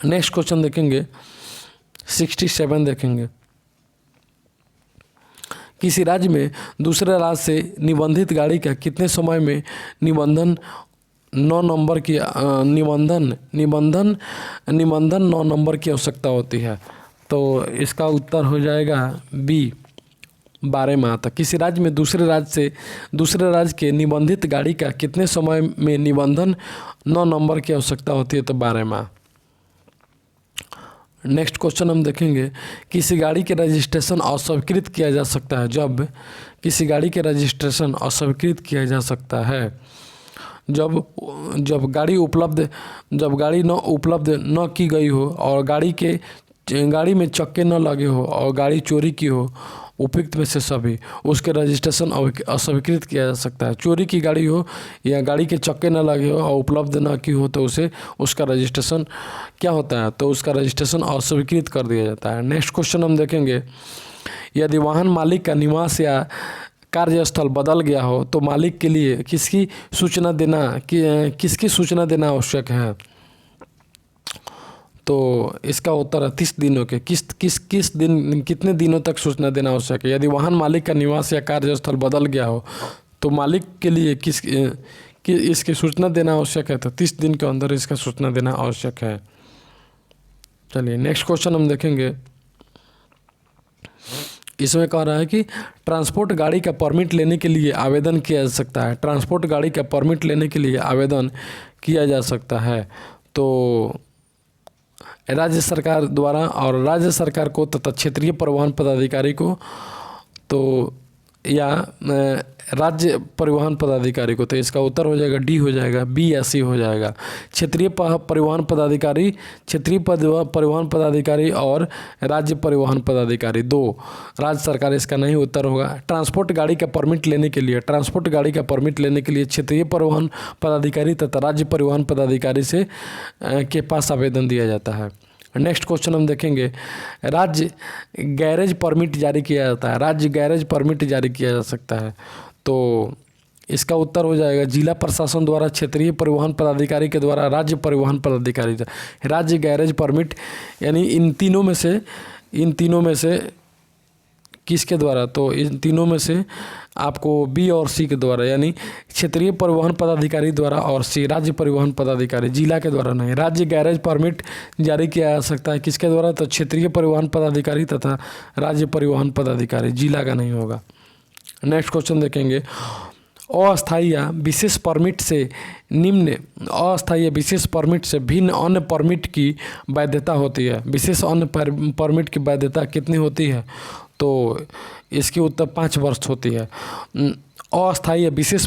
नेक्स्ट क्वेश्चन देखेंगे 67 देखेंगे, किसी राज्य में दूसरे राज्य से निबंधित गाड़ी का कितने समय में निबंधन 9 नंबर की निबंधन 9 नंबर की आवश्यकता होती है। तो इसका उत्तर हो जाएगा बी, 12 माह तक। किसी राज्य में दूसरे राज्य के निबंधित गाड़ी का कितने समय में निबंधन 9 नंबर की आवश्यकता होती है, तो 12 माह। नेक्स्ट क्वेश्चन हम देखेंगे, किसी गाड़ी के रजिस्ट्रेशन अस्वीकृत किया जा सकता है जब जब गाड़ी उपलब्ध न की गई हो और गाड़ी में चक्के न लगे हो और गाड़ी चोरी की हो, उपयुक्त में से सभी, उसके रजिस्ट्रेशन अस्वीकृत किया जा सकता है। चोरी की गाड़ी हो या गाड़ी के चक्के न लगे हो और उपलब्ध न की हो तो उसका रजिस्ट्रेशन क्या होता है, तो उसका रजिस्ट्रेशन अस्वीकृत कर दिया जाता है। नेक्स्ट क्वेश्चन हम देखेंगे, यदि वाहन मालिक का निवास या कार्यस्थल बदल गया हो तो मालिक के लिए किसकी सूचना देना आवश्यक है, तो इसका उत्तर है 30 दिनों के। कितने दिनों तक सूचना देना आवश्यक है। यदि वाहन मालिक का निवास या कार्यस्थल बदल गया हो तो मालिक के लिए इसकी सूचना देना आवश्यक है, तो 30 दिन के अंदर इसका सूचना देना आवश्यक है। चलिए नेक्स्ट क्वेश्चन हम देखेंगे, इसमें कह रहा है कि ट्रांसपोर्ट गाड़ी का परमिट लेने के लिए आवेदन किया जा सकता है। ट्रांसपोर्ट गाड़ी का परमिट लेने के लिए आवेदन किया जा सकता है, तो राज्य सरकार द्वारा और राज्य सरकार को तथा क्षेत्रीय परिवहन पदाधिकारी को तो या राज्य परिवहन पदाधिकारी को, तो इसका उत्तर हो जाएगा डी हो जाएगा, बी या सी हो जाएगा। क्षेत्रीय परिवहन पदाधिकारी और राज्य परिवहन पदाधिकारी, 2 राज्य सरकार इसका नहीं उत्तर होगा। ट्रांसपोर्ट गाड़ी का परमिट लेने के लिए क्षेत्रीय परिवहन पदाधिकारी तथा राज्य परिवहन पदाधिकारी से के पास आवेदन दिया जाता है। नेक्स्ट क्वेश्चन हम देखेंगे, राज्य गैरेज परमिट जारी किया जाता है। राज्य गैरेज परमिट जारी किया जा सकता है, तो इसका उत्तर हो जाएगा जिला प्रशासन द्वारा, क्षेत्रीय परिवहन पदाधिकारी के द्वारा, राज्य परिवहन पदाधिकारी। राज्य गैरेज परमिट यानी इन तीनों में से किसके द्वारा, तो इन तीनों में से आपको बी और सी के द्वारा, यानी क्षेत्रीय परिवहन पदाधिकारी द्वारा और सी राज्य परिवहन पदाधिकारी, जिला के द्वारा नहीं। राज्य गैरेज परमिट जारी किया जा सकता है किसके द्वारा, तो क्षेत्रीय परिवहन पदाधिकारी तथा राज्य परिवहन पदाधिकारी, जिला का नहीं होगा। नेक्स्ट क्वेश्चन देखेंगे, अस्थायी या विशेष परमिट से भिन्न अन्य परमिट की वैधता होती है। विशेष अन्य परमिट की वैधता कितनी होती है, तो इसकी उत्तर 5 वर्ष होती है। अस्थायी या विशेष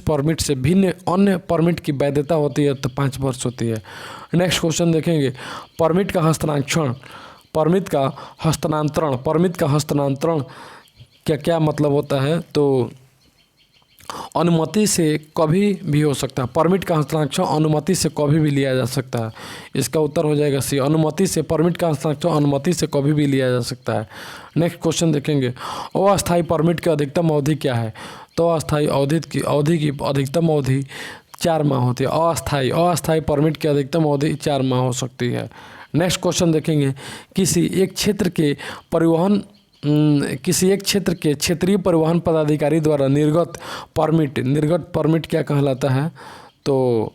परमिट से भिन्न अन्य परमिट की वैधता होती है, तो 5 वर्ष होती है। नेक्स्ट क्वेश्चन देखेंगे, परमिट का हस्तांतरण क्या मतलब होता है, तो अनुमति से कभी भी हो सकता है। परमिट का हस्तांतरण अनुमति से कभी भी लिया जा सकता है, इसका उत्तर हो जाएगा सी, परमिट का हस्तांतरण अनुमति से कभी भी लिया जा सकता है। नेक्स्ट क्वेश्चन देखेंगे, अस्थायी परमिट की अधिकतम अवधि क्या है, तो अस्थायी अवधि की अधिकतम अवधि 4 माह होती है। अस्थायी परमिट की अधिकतम अवधि 4 माह हो सकती है। नेक्स्ट क्वेश्चन देखेंगे, किसी एक क्षेत्र के क्षेत्रीय परिवहन पदाधिकारी द्वारा निर्गत परमिट क्या कहलाता है, तो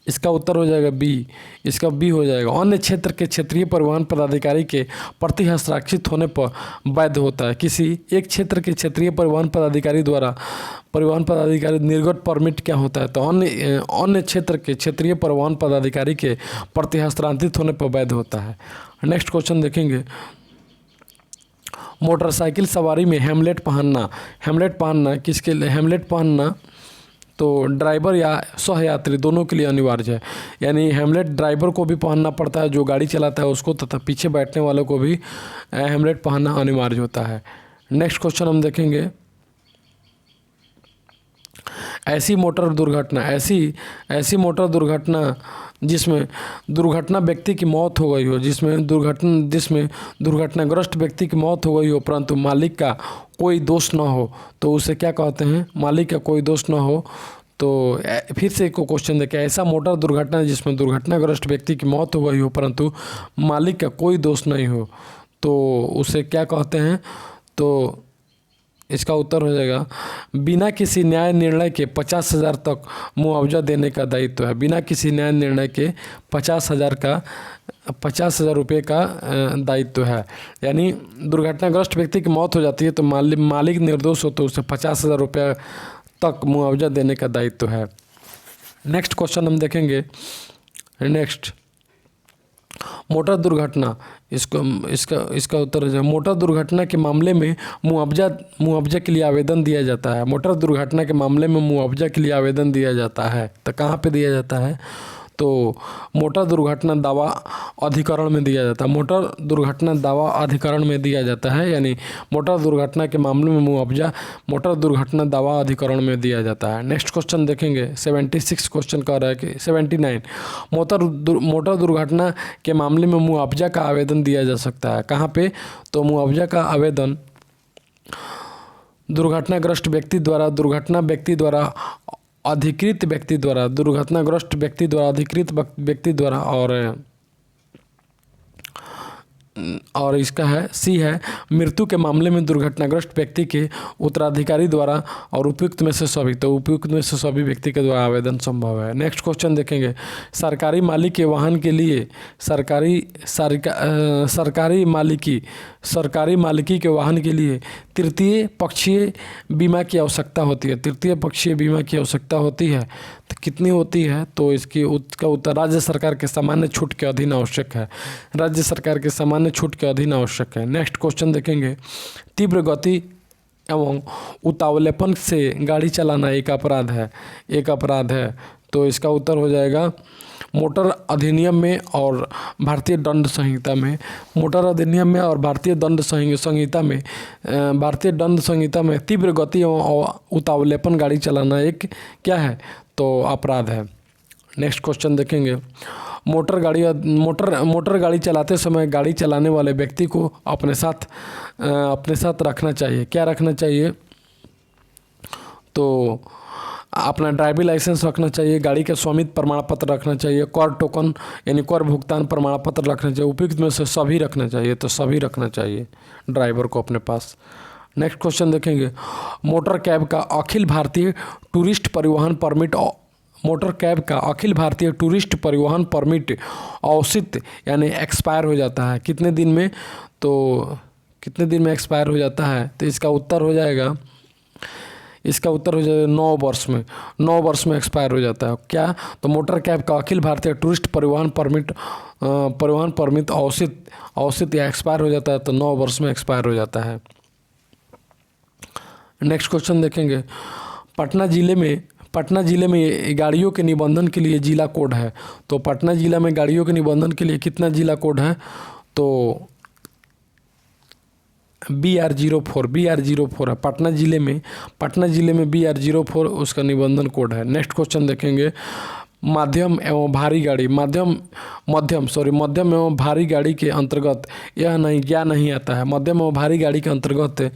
इसका उत्तर हो जाएगा बी, इसका बी हो जाएगा। अन्य क्षेत्र के क्षेत्रीय परिवहन पदाधिकारी के प्रति हस्ताक्षरित होने पर वैध होता है। किसी एक क्षेत्र के क्षेत्रीय परिवहन पदाधिकारी द्वारा निर्गत परमिट क्या होता है, तो अन्य क्षेत्र के क्षेत्रीय परिवहन पदाधिकारी के प्रति हस्तांतरित होने पर वैध होता है। नेक्स्ट क्वेश्चन देखेंगे, मोटरसाइकिल सवारी में हेमलेट पहनना किसके लिए, हेमलेट पहनना तो ड्राइवर या सहयात्री दोनों के लिए अनिवार्य है। यानी हेमलेट ड्राइवर को भी पहनना पड़ता है जो गाड़ी चलाता है उसको, तथा पीछे बैठने वालों को भी हेमलेट पहनना अनिवार्य होता है। नेक्स्ट क्वेश्चन हम देखेंगे, ऐसी मोटर दुर्घटना जिसमें दुर्घटना व्यक्ति की मौत हो गई हो, जिसमें दुर्घटनाग्रस्त व्यक्ति की मौत हो गई हो परंतु मालिक का कोई दोष न हो, तो उसे क्या कहते हैं? मालिक का कोई दोष न हो। तो फिर से एक क्वेश्चन देखें, ऐसा मोटर दुर्घटना जिसमें दुर्घटनाग्रस्त व्यक्ति की मौत हो गई हो परंतु मालिक का कोई दोष नहीं हो, तो उसे क्या कहते हैं? तो इसका उत्तर हो जाएगा, बिना किसी न्याय निर्णय के 50,000 तक मुआवजा देने का दायित्व है। बिना किसी न्याय निर्णय के 50,000 रुपये का दायित्व है। यानी दुर्घटनाग्रस्त व्यक्ति की मौत हो जाती है तो मालिक निर्दोष हो तो उसे 50,000 रुपये तक मुआवजा देने का दायित्व है। नेक्स्ट क्वेश्चन हम देखेंगे, नेक्स्ट मोटर दुर्घटना, इसका उत्तर है मोटर दुर्घटना के मामले में मुआवजा के लिए आवेदन दिया जाता है। मोटर दुर्घटना के मामले में मुआवजा के लिए आवेदन दिया जाता है, तो कहाँ पे दिया जाता है? तो मोटर दुर्घटना दावा अधिकरण में दिया जाता है। मोटर दुर्घटना दावा अधिकरण में दिया जाता है, यानी मोटर दुर्घटना के मामले में मुआवजा मोटर दुर्घटना दावा अधिकरण में दिया जाता है। नेक्स्ट क्वेश्चन देखेंगे, 76 क्वेश्चन कह रहा है कि 79 मोटर दुर्घटना के मामले में मुआवजा का आवेदन दिया जा सकता है। कहाँ पे? तो मुआवजा का आवेदन दुर्घटनाग्रस्त व्यक्ति द्वारा अधिकृत व्यक्ति द्वारा दुर्घटनाग्रस्त व्यक्ति द्वारा अधिकृत व्यक्ति द्वारा और इसका है सी है मृत्यु के मामले में दुर्घटनाग्रस्त व्यक्ति के उत्तराधिकारी द्वारा और उपयुक्त में से सभी, तो उपयुक्त में से सभी व्यक्ति के द्वारा आवेदन संभव है। नेक्स्ट क्वेश्चन देखेंगे, सरकारी मालिक के वाहन के लिए सरकारी मालिकी के वाहन के लिए तृतीय पक्षीय बीमा की आवश्यकता होती है। तृतीय पक्षीय बीमा की आवश्यकता होती है तो कितनी होती है? तो उसका उत्तर राज्य सरकार के सामान्य छूट के अधीन आवश्यक है। राज्य सरकार के सामान्य छूट के अधीन आवश्यक है। नेक्स्ट क्वेश्चन देखेंगे, तीव्र गति एवं उतावलेपन से गाड़ी चलाना एक अपराध है। तो इसका उत्तर हो जाएगा मोटर अधिनियम में और भारतीय दंड संहिता में। मोटर अधिनियम में और भारतीय दंड संहिता में तीव्र गति एवं उतावलेपन गाड़ी चलाना एक क्या है? तो अपराध है। नेक्स्ट क्वेश्चन देखेंगे, मोटर गाड़ी चलाते समय गाड़ी चलाने वाले व्यक्ति को अपने साथ रखना चाहिए। क्या रखना चाहिए? तो अपना ड्राइविंग लाइसेंस रखना चाहिए, गाड़ी का स्वामित्व प्रमाण पत्र रखना चाहिए, कर टोकन यानी कर भुगतान प्रमाण पत्र रखना चाहिए, उपयुक्त में से सभी रखना चाहिए। तो सभी रखना चाहिए ड्राइवर को अपने पास। नेक्स्ट क्वेश्चन देखेंगे, मोटर कैब का अखिल भारतीय टूरिस्ट परिवहन परमिट औचित्य यानी एक्सपायर हो जाता है कितने दिन में? तो कितने दिन में एक्सपायर हो जाता है? तो इसका उत्तर हो जाएगा 9 वर्ष में। 9 वर्ष में एक्सपायर हो जाता है। क्या? तो मोटर कैब का अखिल भारतीय टूरिस्ट परिवहन परमिट औचित्य या एक्सपायर हो जाता है तो 9 वर्ष में एक्सपायर हो जाता है। नेक्स्ट क्वेश्चन देखेंगे, पटना जिले में गाड़ियों के निबंधन के लिए जिला कोड है। तो पटना जिला में गाड़ियों के निबंधन के लिए कितना जिला कोड है? तो BR04 है। पटना जिले में BR04 उसका निबंधन कोड है। नेक्स्ट क्वेश्चन देखेंगे, मध्यम एवं भारी गाड़ी के अंतर्गत नहीं आता है। मध्यम एवं भारी गाड़ी के अंतर्गत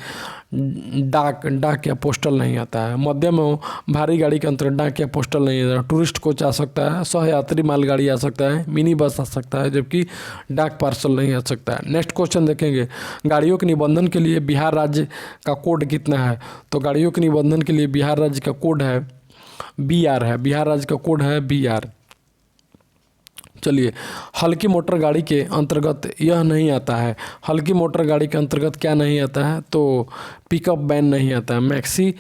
डाक या पोस्टल नहीं आता है। मध्यम एवं भारी गाड़ी के अंतर्गत डाक या पोस्टल नहीं आता है। टूरिस्ट कोच आ सकता है, सहयात्री मालगाड़ी आ सकता है, मिनी बस आ सकता है, जबकि डाक पार्सल नहीं आ सकता है। नेक्स्ट क्वेश्चन देखेंगे, गाड़ियों के निबंधन के लिए बिहार राज्य का कोड कितना है? तो गाड़ियों के निबंधन के लिए बिहार राज्य का कोड है BR है। बिहार राज्य का कोड है BR। चलिए, हल्की मोटर गाड़ी के अंतर्गत यह नहीं आता है। हल्की मोटर गाड़ी के अंतर्गत क्या नहीं आता है? तो पिकअप वैन नहीं आता है। Maxi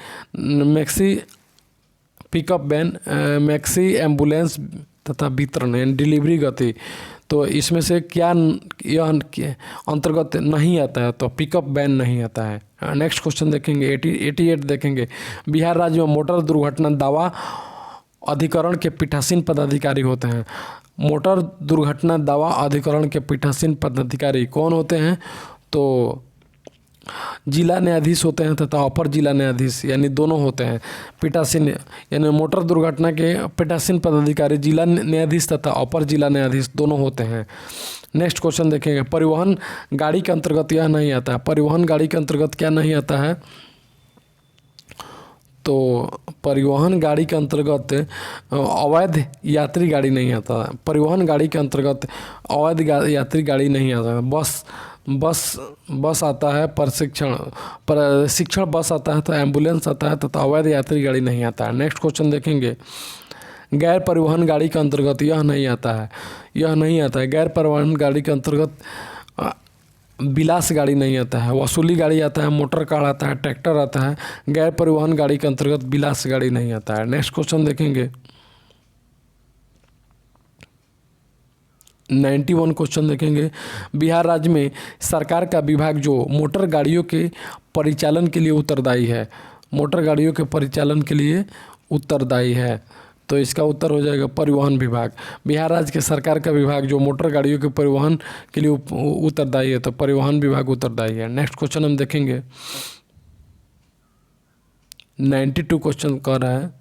pickup van, maxi ambulance तथा वितरण यानी डिलीवरी गति, तो इसमें से क्या यह अंतर्गत नहीं आता है? तो पिकअप वैन नहीं आता है। नेक्स्ट क्वेश्चन देखेंगे 88 देखेंगे। बिहार राज्य में मोटर दुर्घटना दावा अधिकरण के पीठासीन पदाधिकारी होते हैं। मोटर दुर्घटना दावा अधिकरण के पीठासीन पदाधिकारी कौन होते हैं? तो जिला न्यायाधीश होते हैं तथा अपर जिला न्यायाधीश, यानी दोनों होते हैं। पीठासीन यानी मोटर दुर्घटना के पीठासीन पदाधिकारी जिला न्यायाधीश तथा अपर जिला न्यायाधीश दोनों होते हैं। नेक्स्ट क्वेश्चन देखेंगे। परिवहन गाड़ी के अंतर्गत यह नहीं आता है। परिवहन गाड़ी के अंतर्गत क्या नहीं आता है? तो परिवहन गाड़ी के अंतर्गत अवैध यात्री गाड़ी नहीं आता है। परिवहन गाड़ी के अंतर्गत अवैध यात्री गाड़ी नहीं आता है। बस आता है, शिक्षण बस आता है, तो एम्बुलेंस आता है, तो अवैध यात्री गाड़ी नहीं आता है। नेक्स्ट क्वेश्चन देखेंगे। गैर परिवहन गाड़ी के अंतर्गत यह नहीं आता है। गैर परिवहन गाड़ी के अंतर्गत विलास गाड़ी नहीं आता है। वसूली गाड़ी आता है, मोटर कार आता है, ट्रैक्टर आता है। गैर परिवहन गाड़ी के अंतर्गत विलास गाड़ी नहीं आता है। नेक्स्ट क्वेश्चन देखेंगे 91 क्वेश्चन देखेंगे। बिहार राज्य में सरकार का विभाग जो मोटर गाड़ियों के परिचालन के लिए उत्तरदायी है, मोटर गाड़ियों के परिचालन के लिए उत्तरदायी है, तो इसका उत्तर हो जाएगा परिवहन विभाग। बिहार राज्य के सरकार का विभाग जो मोटर गाड़ियों के परिवहन के लिए उत्तरदायी है, तो परिवहन विभाग उत्तरदायी है। नेक्स्ट क्वेश्चन हम देखेंगे 92 क्वेश्चन कह रहा है।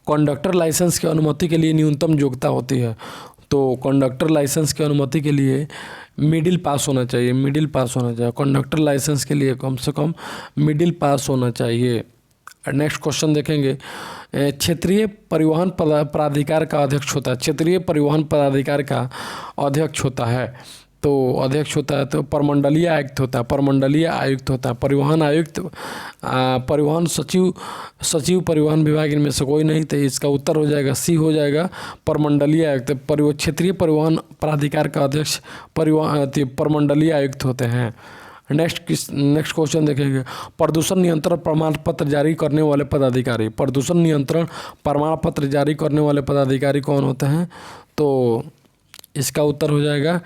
कंडक्टर लाइसेंस की अनुमति के लिए न्यूनतम योग्यता होती है। तो कंडक्टर लाइसेंस की अनुमति के लिए मिडिल पास होना चाहिए। कंडक्टर लाइसेंस के लिए कम से कम मिडिल पास होना चाहिए। नेक्स्ट क्वेश्चन देखेंगे। क्षेत्रीय परिवहन प्राधिकार का अध्यक्ष होता है। क्षेत्रीय परिवहन प्राधिकार का अध्यक्ष होता है, तो अध्यक्ष होता है तो प्रमंडलीय आयुक्त होता है। परिवहन आयुक्त, परिवहन सचिव परिवहन विभाग, इनमें से कोई नहीं, तो इसका उत्तर हो जाएगा सी हो जाएगा प्रमंडलीय आयुक्त। क्षेत्रीय परिवहन प्राधिकार का अध्यक्ष प्रमंडलीय आयुक्त होते हैं। नेक्स्ट क्वेश्चन देखेंगे। प्रदूषण नियंत्रण प्रमाण पत्र जारी करने वाले पदाधिकारी। प्रदूषण नियंत्रण प्रमाण पत्र जारी करने वाले पदाधिकारी कौन होते हैं? तो इसका उत्तर हो जाएगा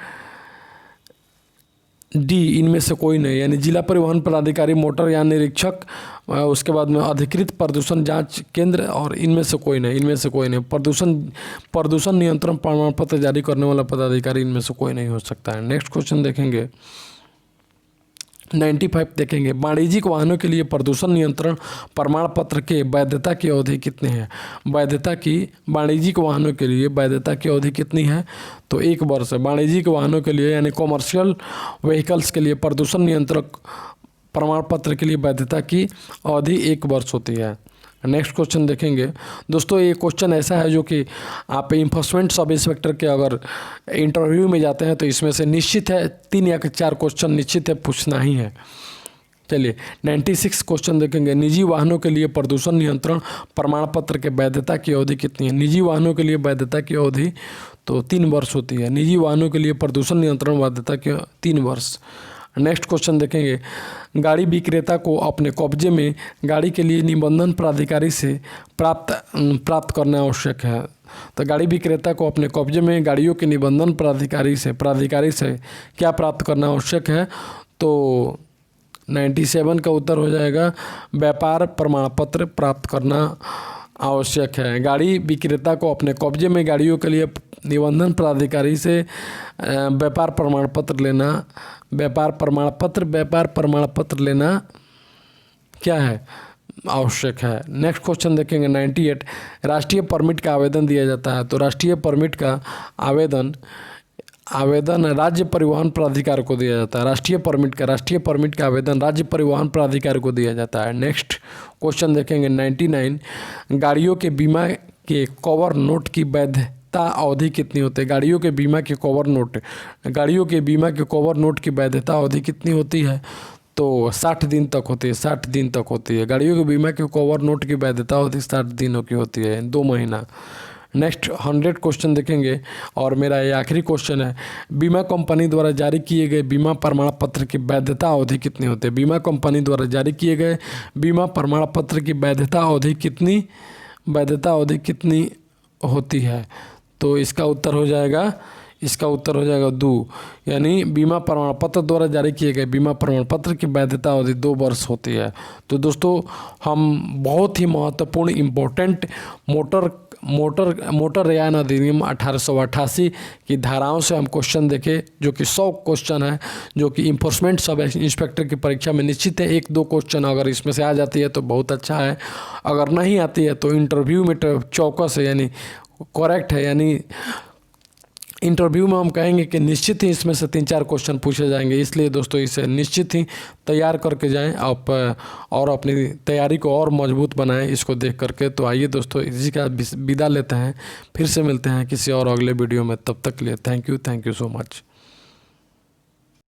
डी, इनमें से कोई नहीं, यानी जिला परिवहन पदाधिकारी, मोटर यान निरीक्षक, उसके बाद में अधिकृत प्रदूषण जांच केंद्र, और इनमें से कोई नहीं। प्रदूषण नियंत्रण प्रमाण पत्र जारी करने वाला पदाधिकारी इनमें से कोई नहीं हो सकता है। नेक्स्ट क्वेश्चन देखेंगे 95 देखेंगे। वाणिज्यिक वाहनों के लिए प्रदूषण नियंत्रण प्रमाण पत्र के वैधता की अवधि कितनी है? वाणिज्यिक वाहनों के लिए वैधता की अवधि कितनी है? तो 1 वर्ष है। वाणिज्यिक वाहनों के लिए यानी कॉमर्शियल व्हीकल्स के लिए प्रदूषण नियंत्रक प्रमाण पत्र के लिए वैधता की अवधि 1 वर्ष होती है। नेक्स्ट क्वेश्चन देखेंगे। दोस्तों ये क्वेश्चन ऐसा है जो कि आप इन्फोर्समेंट सब इंस्पेक्टर के अगर इंटरव्यू में जाते हैं तो इसमें से निश्चित है 3 या 4 क्वेश्चन निश्चित है पूछना ही है। चलिए 96 क्वेश्चन देखेंगे। निजी वाहनों के लिए प्रदूषण नियंत्रण प्रमाण पत्र के वैधता की अवधि कितनी है? निजी वाहनों के लिए वैधता की अवधि तो 3 वर्ष होती है। निजी वाहनों के लिए प्रदूषण नियंत्रण वैधता की 3 वर्ष। नेक्स्ट क्वेश्चन देखेंगे। गाड़ी विक्रेता को अपने कब्जे में गाड़ी के लिए निबंधन प्राधिकारी से प्राप्त करना आवश्यक है। तो गाड़ी विक्रेता को अपने कब्जे में गाड़ियों के निबंधन प्राधिकारी से क्या प्राप्त करना आवश्यक है? तो 97 का उत्तर हो जाएगा व्यापार प्रमाण पत्र प्राप्त करना आवश्यक है। गाड़ी विक्रेता को अपने कब्जे में गाड़ियों के लिए निबंधन प्राधिकारी से व्यापार प्रमाण पत्र लेना क्या है? आवश्यक है। नेक्स्ट क्वेश्चन देखेंगे 98। राष्ट्रीय परमिट का आवेदन दिया जाता है। तो राष्ट्रीय परमिट का आवेदन राज्य परिवहन प्राधिकार को दिया जाता है। राष्ट्रीय परमिट का आवेदन राज्य परिवहन प्राधिकार को दिया जाता है। नेक्स्ट क्वेश्चन देखेंगे 99। गाड़ियों के बीमा के कवर नोट की वैधता अवधि कितनी होती है? गाड़ियों के बीमा के कवर नोट की वैधता अवधि कितनी होती है? तो 60 दिन तक होती है। गाड़ियों के बीमा के कवर नोट की वैधता अवधि 60 दिनों की होती है, 2 महीना। नेक्स्ट 100 क्वेश्चन देखेंगे और मेरा ये आखिरी क्वेश्चन है। बीमा कंपनी द्वारा जारी किए गए बीमा प्रमाण पत्र की वैधता अवधि कितनी होती है? बीमा कंपनी द्वारा जारी किए गए बीमा प्रमाण पत्र की वैधता अवधि कितनी होती है? तो इसका उत्तर हो जाएगा दू, यानी बीमा प्रमाण पत्र द्वारा जारी किए गए बीमा प्रमाण पत्र की वैधता अवधि 2 वर्ष होती है। तो दोस्तों हम बहुत ही महत्वपूर्ण इम्पोर्टेंट मोटरयान अधिनियम 1888 की धाराओं से हम क्वेश्चन देखे, जो कि 100 क्वेश्चन है, जो कि इन्फोर्समेंट सब इंस्पेक्टर की परीक्षा में निश्चित है 1-2 क्वेश्चन अगर इसमें से आ जाती है तो बहुत अच्छा है, अगर नहीं आती है तो इंटरव्यू में चौकस है, यानी करेक्ट है, यानी इंटरव्यू में हम कहेंगे कि निश्चित ही इसमें से 3-4 क्वेश्चन पूछे जाएंगे। इसलिए दोस्तों इसे निश्चित ही तैयार करके जाएं आप और अपनी तैयारी को और मजबूत बनाएं इसको देख करके। तो आइए दोस्तों इसी का विदा लेते हैं, फिर से मिलते हैं किसी और अगले वीडियो में। तब तक के लिए थैंक यू सो मच।